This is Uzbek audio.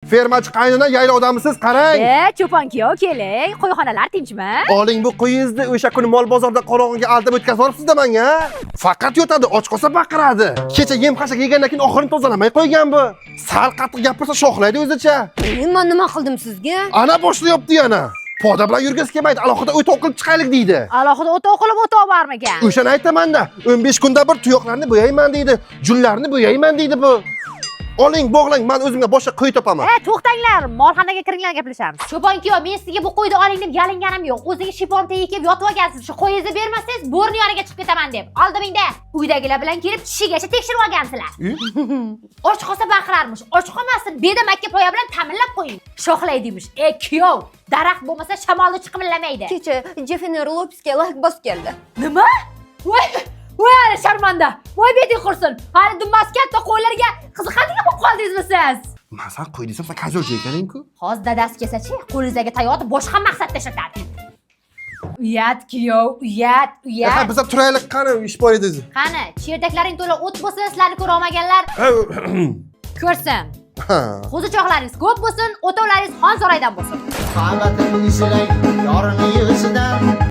Fermachi qaynona yaylovdamisiz? Qarang. Cho'pon kuyov keling. Qo'yxonalar tinchmi? Oling bu qo'yingizni o'sha kuni mol bozorda qorong'iga aldab o'tkazib olibsiz-da menga. Faqat yotadi, och qolsa baqiradi. Kecha yem-xashak yegandan keyin oxirini tozalamay qo'ygan bu. Sal qattiq gapirsa shoxlaydi o'zicha. Men nima qildim sizga? Ana boshlayapti yana. Poda bilan yurgisi kelmaydi, alohida o'tov qilib chiqaylik deydi. Alohida o'tov qilib o'tov bormikan? O'shani aytaman-da, 15 kunda bir tuyoqlarni bo'yayman deydi, junlarni bo'yayman deydi bu. Oling, bog'lang, men o'zimga boshqa qo'y topaman. To'xtanglar, molxonaga kiringlar gaplashamiz. Cho'pon kuyov, men sizga bu qo'yni oling deb yalinganim yo'q. O'zingiz shipon tagiga kelib yotib olgansiz. Shu qo'yingizni bermasangiz, bo'rni yoniga chiqib ketaman deb. Oldimingda uydagilar bilan kelib tishigacha tekshirib olgansizlar. Och qolsa baqirarmish. Och qolmasin, beda makka poya bilan ta'minlab qo'ying. Shoxlaydimish. Kuyov, daraxt bo'lmasa shamolni chiqillamaydi. Kecha Jennifer Lopesga layk bosib keldi. Nima? Voy, sharmanda. Voy, beting qursin. Hali dummas katta qo'ylarga qiziqadigan bo'lib qoldingizmi siz? Men san qo'y desam, sen kazorji ekaning-ku. Hozir dadasi kelsa-chi, qo'lingizga tayoqni boshqa maqsadda ishlatadi. Uyat kuyov, uyat. Biz turaylik, qani ish bor edi. Qani, cherdaklaring to'la o't bo'lsa, sizlarni ko'ra olmaganlar ko'rsin. Qo'zichoqlaringiz ko'p bo'lsin, o'tovlaringiz xon saroydan bo'lsin. Qamatim ishilay, yorini yig'ishidan